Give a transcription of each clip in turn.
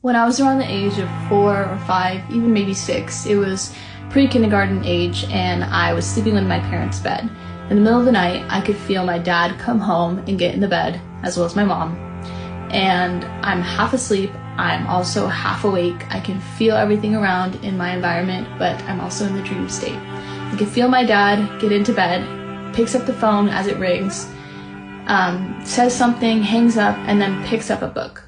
When I was around the age of 4 or 5, even maybe 6, it was pre-kindergarten age, and I was sleeping in my parents' bed. In the middle of the night, I could feel my dad come home and get in the bed, as well as my mom. And I'm half asleep, I'm also half awake. I can feel everything around in my environment, but I'm also in the dream state. I can feel my dad get into bed, picks up the phone as it rings, says something, hangs up, and then picks up a book.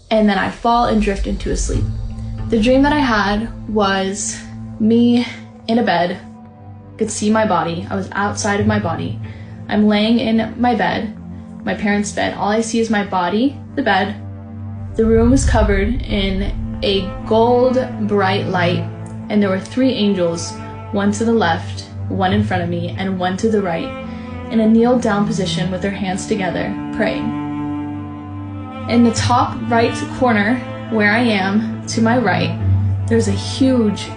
And then I fall and drift into a sleep. The dream that I had was me in a bed, could see my body. I was outside of my body. I'm laying in my bed, my parents' bed. All I see is my body, the bed. The room was covered in a gold bright light, and there were 3 angels, one to the left, one in front of me, and one to the right, in a kneel down position with their hands together, praying. In the top right corner, where I am, to my right, there's a huge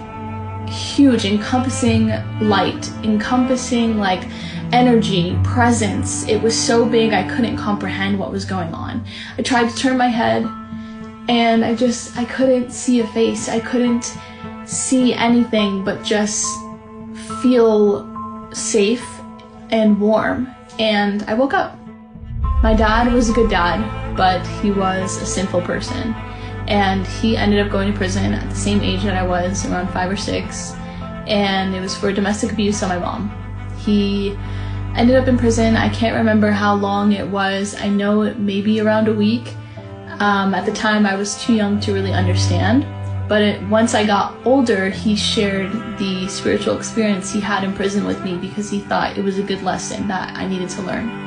encompassing light, encompassing like energy, presence. It was so big I couldn't comprehend what was going on. I tried to turn my head and I couldn't see a face. I couldn't see anything but just feel safe and warm. And I woke up. My dad was a good dad, but he was a sinful person. And he ended up going to prison at the same age that I was, around 5 or 6. And it was for domestic abuse on my mom. He ended up in prison. I can't remember how long it was. I know it maybe around a week. At the time, I was too young to really understand. But once I got older, he shared the spiritual experience he had in prison with me because he thought it was a good lesson that I needed to learn.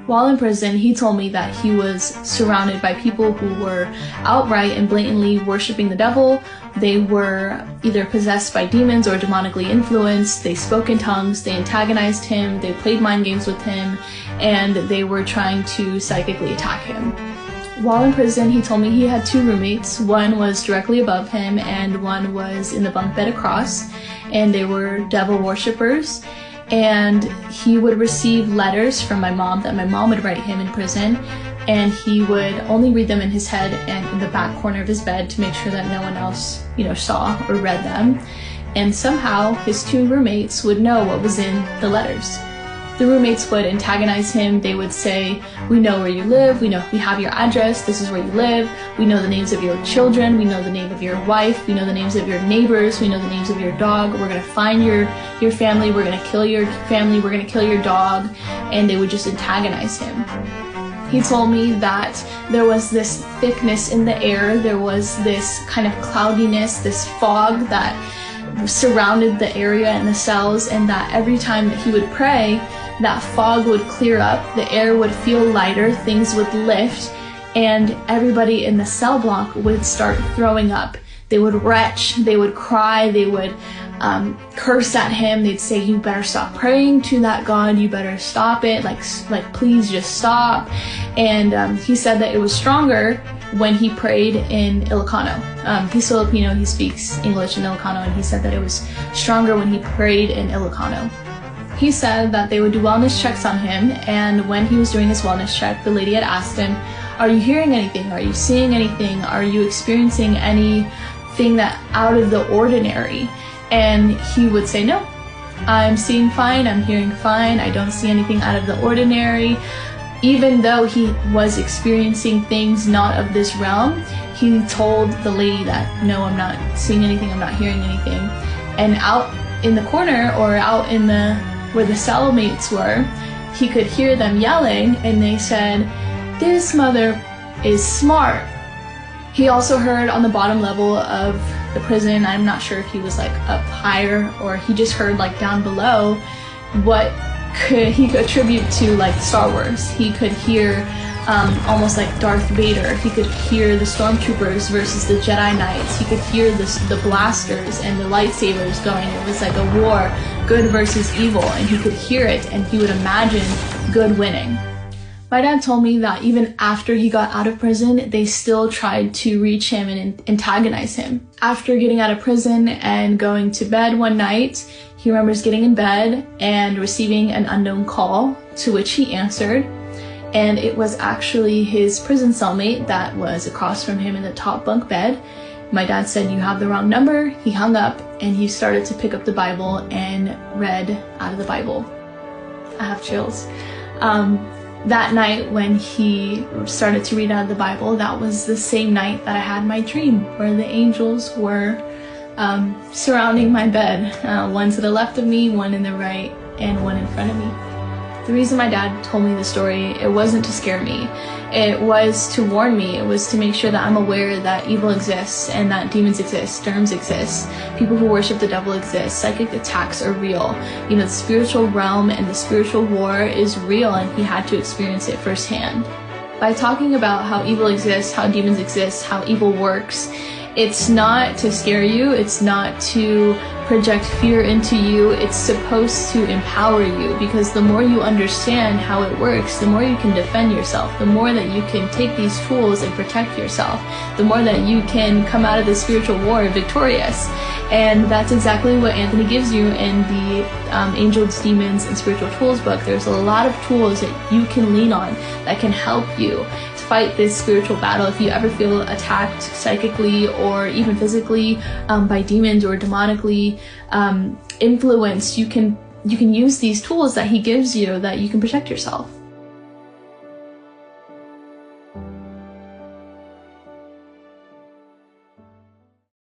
While in prison, he told me that he was surrounded by people who were outright and blatantly worshiping the devil. They were either possessed by demons or demonically influenced. They spoke in tongues, they antagonized him, they played mind games with him, and they were trying to psychically attack him. While in prison, he told me he had 2 roommates. One was directly above him and one was in the bunk bed across, and they were devil worshippers. And he would receive letters from my mom that my mom would write him in prison, and he would only read them in his head and in the back corner of his bed to make sure that no one else, saw or read them. And somehow his 2 roommates would know what was in the letters. The roommates would antagonize him. They would say, "We know where you live, we have your address, this is where you live, we know the names of your children, we know the name of your wife, we know the names of your neighbors, we know the names of your dog, we're gonna find your family, we're gonna kill your family, we're gonna kill your dog," and they would just antagonize him. He told me that there was this thickness in the air, there was this kind of cloudiness, this fog that surrounded the area and the cells, and that every time that he would pray, that fog would clear up, the air would feel lighter, things would lift, and everybody in the cell block would start throwing up. They would retch, they would cry, they would curse at him. They'd say, "You better stop praying to that God, you better stop it, like please just stop." And he said that it was stronger when he prayed in Ilocano. He's Filipino, he speaks English in Ilocano, and he said that it was stronger when he prayed in Ilocano. He said that they would do wellness checks on him, and when he was doing his wellness check, the lady had asked him, "Are you hearing anything? Are you seeing anything? Are you experiencing anything that out of the ordinary?" And he would say, "No, I'm seeing fine, I'm hearing fine, I don't see anything out of the ordinary." Even though he was experiencing things not of this realm, he told the lady that, "No, I'm not seeing anything, I'm not hearing anything." And out in the corner, or out in where the cellmates were, he could hear them yelling, and they said, "This mother is smart." He also heard on the bottom level of the prison, I'm not sure if he was like up higher or he just heard like down below, what he could attribute to like Star Wars. He could hear almost like Darth Vader. He could hear the stormtroopers versus the Jedi Knights. He could hear the blasters and the lightsabers going. It was like a war, good versus evil, and he could hear it and he would imagine good winning. My dad told me that even after he got out of prison, they still tried to reach him and antagonize him. After getting out of prison and going to bed one night, he remembers getting in bed and receiving an unknown call, to which he answered. and it was actually his prison cellmate that was across from him in the top bunk bed. My dad said, "You have the wrong number." He hung up and he started to pick up the Bible and read out of the Bible. I have chills. That night when he started to read out of the Bible, that was the same night that I had my dream where the angels were surrounding my bed. One to the left of me, one in the right, and one in front of me. The reason my dad told me the story, it wasn't to scare me. It was to warn me. It was to make sure that I'm aware that evil exists and that demons exist, germs exist, people who worship the devil exist, psychic attacks are real. You know, the spiritual realm and the spiritual war is real, and he had to experience it firsthand. By talking about how evil exists, how demons exist, how evil works, it's not to scare you, it's not to project fear into you, it's supposed to empower you, because the more you understand how it works, the more you can defend yourself, the more that you can take these tools and protect yourself, the more that you can come out of the spiritual war victorious. And that's exactly what Anthony gives you in the Angels, Demons, and Spiritual Tools book. There's a lot of tools that you can lean on that can help you fight this spiritual battle. If you ever feel attacked psychically or even physically by demons or demonically influenced, you can use these tools that he gives you that you can protect yourself.